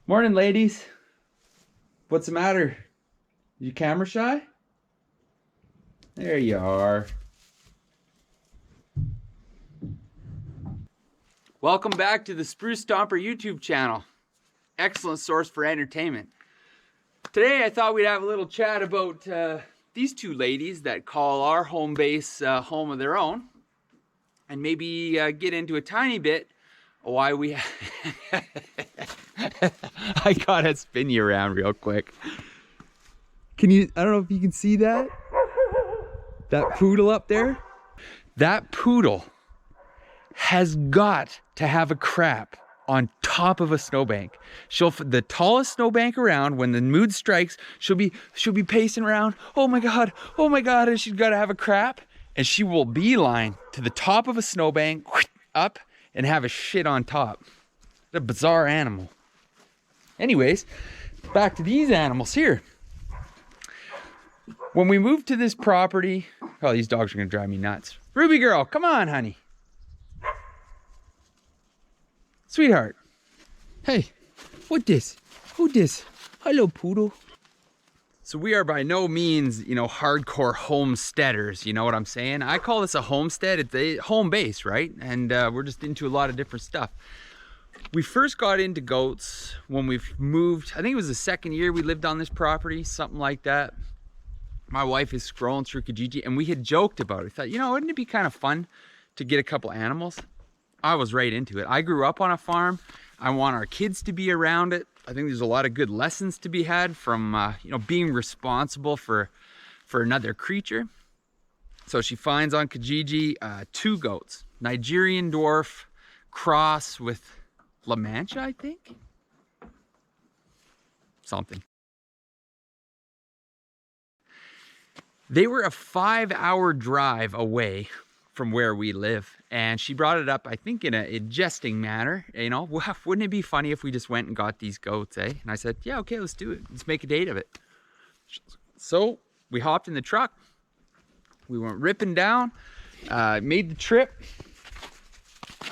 Morning, ladies. What's the matter? You camera shy? There you are. Welcome back to the Spruce Stomper YouTube channel. Excellent source for entertainment. Today I thought we'd have a little chat about these two ladies that call our home base home of their own. And maybe get into a tiny bit why we... I gotta spin you around real quick. Can you, I don't know if you can see that? That poodle up there? That poodle has got to have a crap on top of a snowbank. The tallest snowbank around, when the mood strikes, she'll be pacing around. Oh my God, and she's gotta have a crap. And she will beeline to the top of a snowbank, up, and have a shit on top. What a bizarre animal. Anyways, back to these animals here. When we moved to this property, oh, these dogs are gonna drive me nuts. Ruby girl, come on, honey. Sweetheart. Hey, what this? Who this? Hello, poodle. So we are by no means, hardcore homesteaders, you know what I'm saying? I call this a homestead. It's a home base, right? And we're just into a lot of different stuff. We first got into goats when we've moved. I think it was the second year we lived on this property, something like that. My wife is scrolling through Kijiji, and we had joked about it. We thought, wouldn't it be kind of fun to get a couple animals? I was right into it. I grew up on a farm. I want our kids to be around it. I think there's a lot of good lessons to be had from, being responsible for another creature. So she finds on Kijiji 2 goats, Nigerian dwarf cross with La Mancha, I think. Something. They were a 5-hour drive away from where we live, and she brought it up, I think, in a jesting manner. Wouldn't it be funny if we just went and got these goats, eh? And I said, yeah, okay, let's do it. Let's make a date of it. So we hopped in the truck. We went ripping down, made the trip.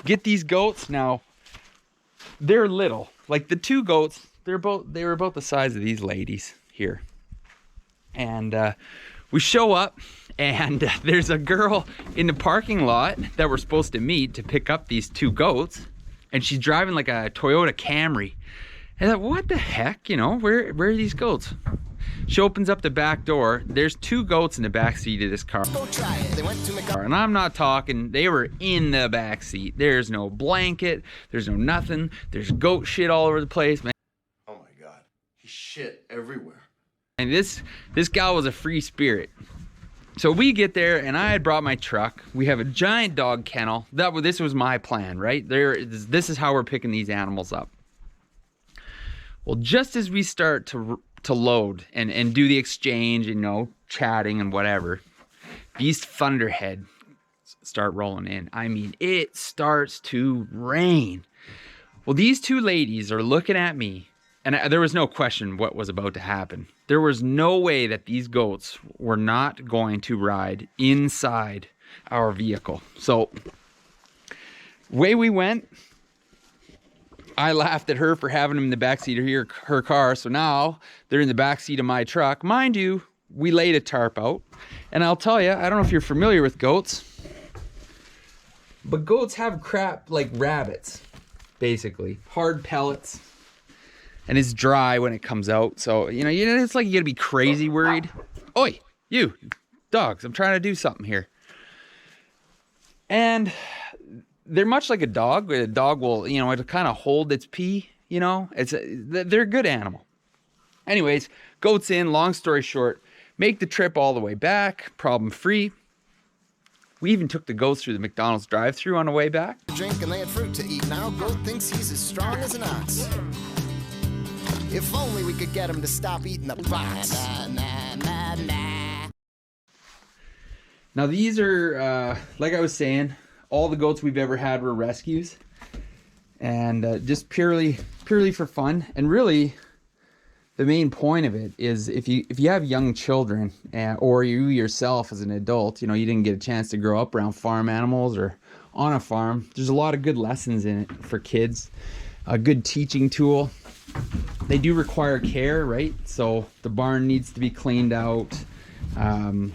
Get these goats. Now, they're little. Like the 2 goats, they were about the size of these ladies here. And we show up, and there's a girl in the parking lot that we're supposed to meet to pick up these 2 goats, and she's driving like a Toyota Camry. And I thought, what the heck, where are these goats? She opens up the back door. There's 2 goats in the back seat of this car. Go try it. They went to and I'm not talking, they were in the back seat. There's no blanket, there's no nothing. There's goat shit all over the place, man. Oh my God, he shit everywhere. And this gal was a free spirit. So we get there, and I had brought my truck. We have a giant dog kennel. This was my plan, right? This is how we're picking these animals up. Well, just as we start to load and do the exchange, chatting and whatever, these thunderhead start rolling in. I mean, it starts to rain. Well, these 2 ladies are looking at me, and there was no question what was about to happen. There was no way that these goats were not going to ride inside our vehicle. So, way we went, I laughed at her for having them in the backseat of her car. So now they're in the backseat of my truck. Mind you, we laid a tarp out. And I'll tell you, I don't know if you're familiar with goats, but goats have crap like rabbits, basically. Hard pellets. And it's dry when it comes out. So, it's like you gotta be crazy worried. Oi, you, dogs, I'm trying to do something here. And they're much like a dog. A dog will, it'll kind of hold its pee, they're a good animal. Anyways, goats in, long story short, make the trip all the way back, problem free. We even took the goats through the McDonald's drive-thru on the way back. Drink and they had fruit to eat. Now goat thinks he's as strong as an ox. If only we could get him to stop eating the box. Now these are, like I was saying, all the goats we've ever had were rescues. And just purely for fun. And really, the main point of it is if you have young children, or you yourself as an adult, you didn't get a chance to grow up around farm animals or on a farm, there's a lot of good lessons in it for kids. A good teaching tool. They do require care, right? So the barn needs to be cleaned out. And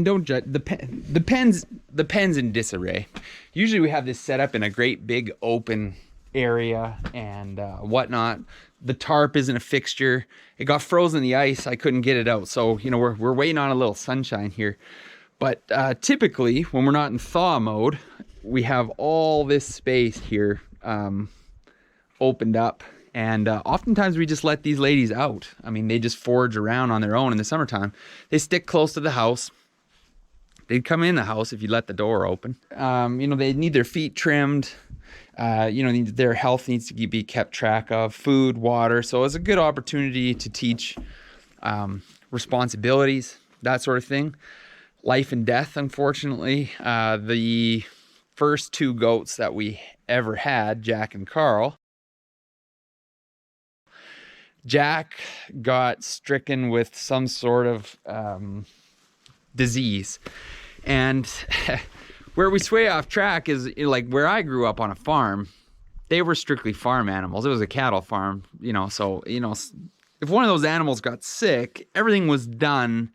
don't judge. The pen's in disarray. Usually we have this set up in a great big open area and whatnot. The tarp isn't a fixture. It got frozen in the ice. I couldn't get it out. So, you know, we're waiting on a little sunshine here. But typically, when we're not in thaw mode, we have all this space here opened up. And oftentimes we just let these ladies out. I mean, they just forage around on their own in the summertime. They stick close to the house. They'd come in the house if you let the door open. You know, they need their feet trimmed. You know, their health needs to be kept track of. Food, water. So it's a good opportunity to teach responsibilities, that sort of thing. Life and death, unfortunately. The first 2 goats that we ever had, Jack and Carl, Jack got stricken with some sort of disease. And where we sway off track is, you know, like where I grew up on a farm, they were strictly farm animals. It was a cattle farm, you know, so, you know, if one of those animals got sick, everything was done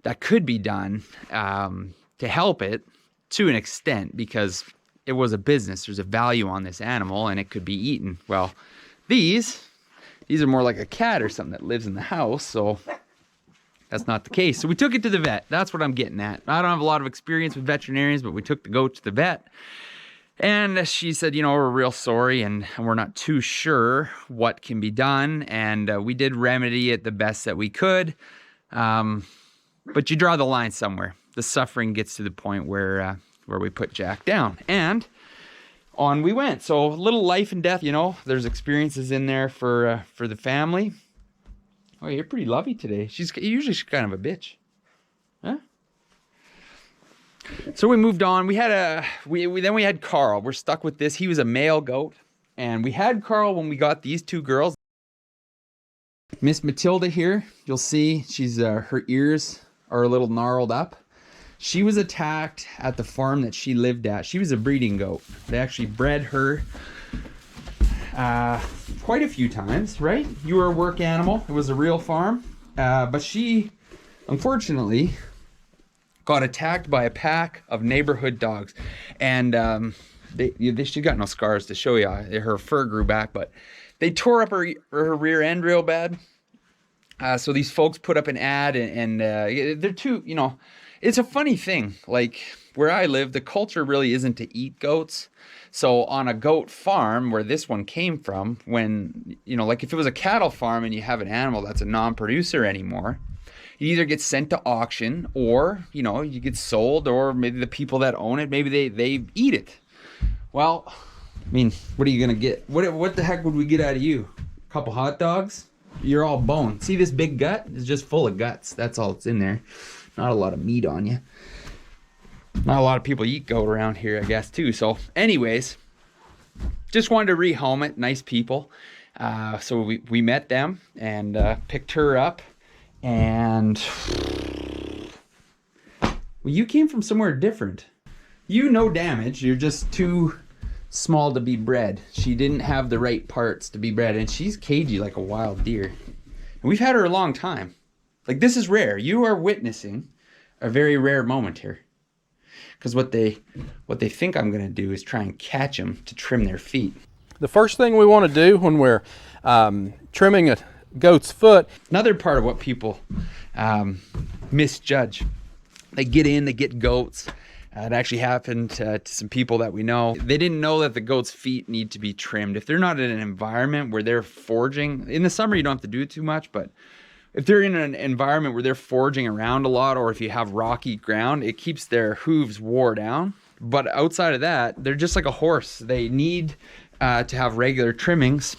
that could be done to help it to an extent, because it was a business. There's a value on this animal and it could be eaten. Well, these are more like a cat or something that lives in the house, so that's not the case. So we took it to the vet. That's what I'm getting at. I don't have a lot of experience with veterinarians, but we took the goat to the vet. And she said, you know, we're real sorry and we're not too sure what can be done. And we did remedy it the best that we could. But you draw the line somewhere. The suffering gets to the point where we put Jack down. And on we went. So a little life and death, you know, there's experiences in there for the family. Oh, you're pretty lovey today. She's kind of a bitch. Huh? So we moved on. We had then we had Carl. We're stuck with this. He was a male goat. And we had Carl when we got these 2 girls. Miss Matilda here, you'll see she's her ears are a little gnarled up. She was attacked at the farm that she lived at. She was a breeding goat. They actually bred her quite a few times, right? You were a work animal. It was a real farm. But she, unfortunately, got attacked by a pack of neighborhood dogs. And she got no scars to show you. Her fur grew back, but they tore up her rear end real bad. So these folks put up an ad and they're too, you know, it's a funny thing. Like where I live, the culture really isn't to eat goats. So on a goat farm where this one came from, when, you know, like if it was a cattle farm and you have an animal that's a non-producer anymore, you either get sent to auction or, you know, you get sold, or maybe the people that own it, maybe they eat it. Well, I mean, what are you going to get? What the heck would we get out of you? A couple hot dogs? You're all bone. See this big gut? It's just full of guts. That's all that's in there. Not a lot of meat on you. Not a lot of people eat goat around here, I guess, too. So anyways, just wanted to rehome it. Nice people. So we met them and picked her up. And well, you came from somewhere different. You no damage. You're just too small to be bred. She didn't have the right parts to be bred, and she's cagey like a wild deer. And we've had her a long time. Like, this is rare. You are witnessing a very rare moment here. Because what they think I'm going to do is try and catch them to trim their feet. The first thing we want to do when we're trimming a goat's foot. Another part of what people misjudge. They get goats. It actually happened to some people that we know. They didn't know that the goat's feet need to be trimmed. If they're not in an environment where they're foraging, in the summer you don't have to do too much, but if they're in an environment where they're foraging around a lot, or if you have rocky ground, it keeps their hooves wore down. But outside of that, they're just like a horse. They need to have regular trimmings,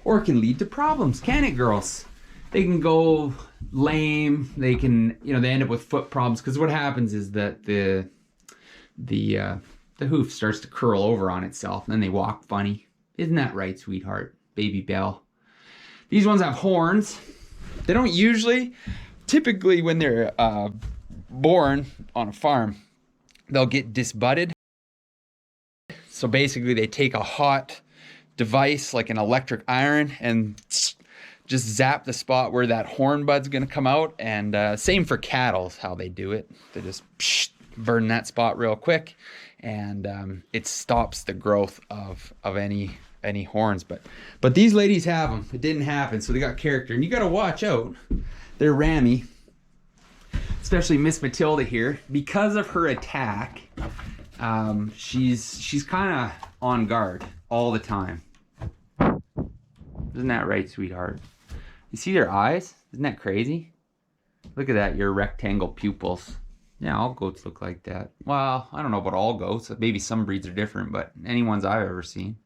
or it can lead to problems, can it, girls? They can go lame. They can, you know, they end up with foot problems, because what happens is that the hoof starts to curl over on itself, and then they walk funny. Isn't that right, sweetheart? Baby Belle. These ones have horns. They don't usually, typically when they're born on a farm, they'll get disbutted. So basically they take a hot device like an electric iron and just zap the spot where that horn bud's gonna come out. And same for cattle, how they do it. They just burn that spot real quick, and it stops the growth of any horns. But these ladies have them. It didn't happen, so they got character. And you got to watch out. They're rammy, especially Miss Matilda here, because of her attack. She's kind of on guard all the time. Isn't that right, sweetheart? You see their eyes? Isn't that crazy? Look at that, your rectangle pupils. Yeah, all goats look like that. Well, I don't know about all goats. Maybe some breeds are different, but any ones I've ever seen.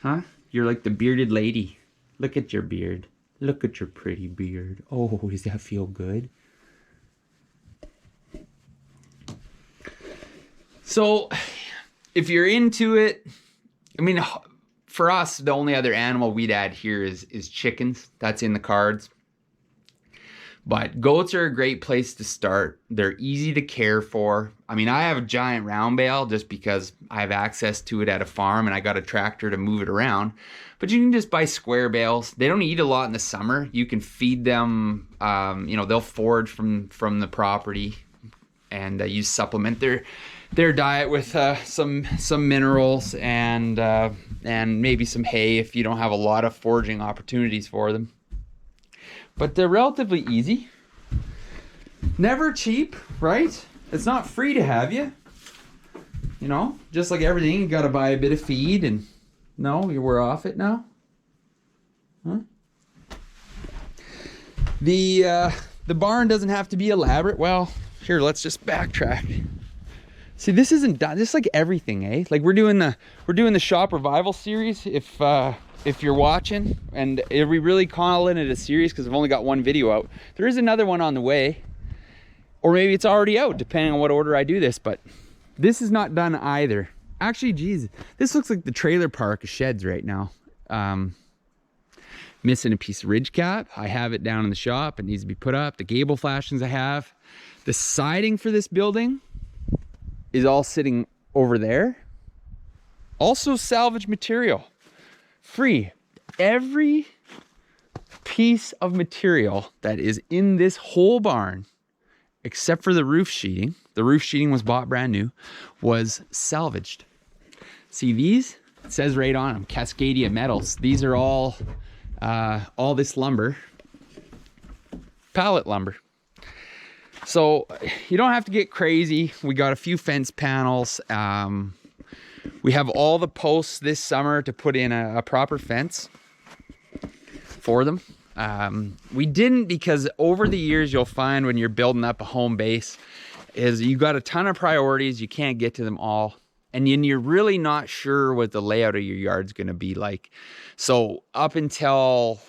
Huh? You're like the bearded lady. Look at your beard. Look at your pretty beard. Oh, does that feel good? So, if you're into it, I mean, for us, the only other animal we'd add here is chickens. That's in the cards. But goats are a great place to start. They're easy to care for. I mean, I have a giant round bale just because I have access to it at a farm and I got a tractor to move it around. But you can just buy square bales. They don't eat a lot in the summer. You can feed them, they'll forage from the property, and you supplement their diet with some minerals and maybe some hay if you don't have a lot of foraging opportunities for them. But they're relatively easy. Never cheap, right? It's not free to have you. You know, just like everything, you got to buy a bit of feed, and no, we're off it now. Huh? The barn doesn't have to be elaborate. Well, here, let's just backtrack. See, this isn't done. Just like everything, eh? Like we're doing the shop revival series. If you're watching, and we really calling it a series because I've only got one video out. There is another one on the way, or maybe it's already out, depending on what order I do this. But this is not done either. Actually, geez, this looks like the trailer park of sheds right now. Missing a piece of ridge cap. I have it down in the shop. It needs to be put up. The gable flashings I have. The siding for this building is all sitting over there. Also salvage material. Free. Every piece of material that is in this whole barn, except for the roof sheeting was bought brand new, was salvaged. See these? It says right on them, Cascadia Metals. These are all this lumber, pallet lumber. So you don't have to get crazy. We got a few fence panels. We have all the posts this summer to put in a proper fence for them. We didn't because over the years you'll find when you're building up a home base is you got a ton of priorities. You can't get to them all. And then you're really not sure what the layout of your yard's going to be like. So up until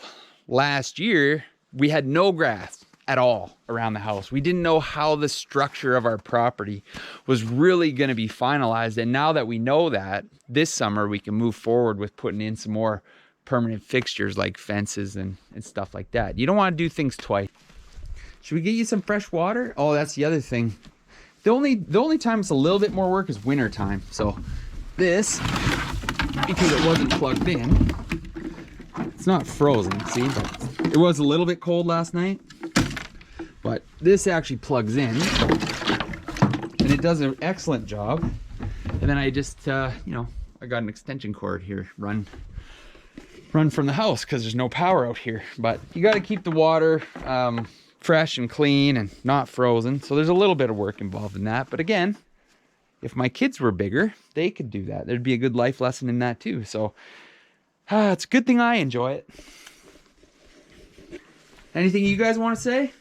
last year, we had no grass at all around the house. We didn't know how the structure of our property was really going to be finalized. And now that we know that, this summer we can move forward with putting in some more permanent fixtures like fences and stuff like that. You don't want to do things twice. Should we get you some fresh water? Oh, that's the other thing. The only time it's a little bit more work is winter time. So this, because it wasn't plugged in, it's not frozen, see? But it was a little bit cold last night. But this actually plugs in, and it does an excellent job. And then I just, I got an extension cord here, run from the house because there's no power out here. But you got to keep the water fresh and clean and not frozen. So there's a little bit of work involved in that. But again, if my kids were bigger, they could do that. There'd be a good life lesson in that too. So it's a good thing I enjoy it. Anything you guys want to say?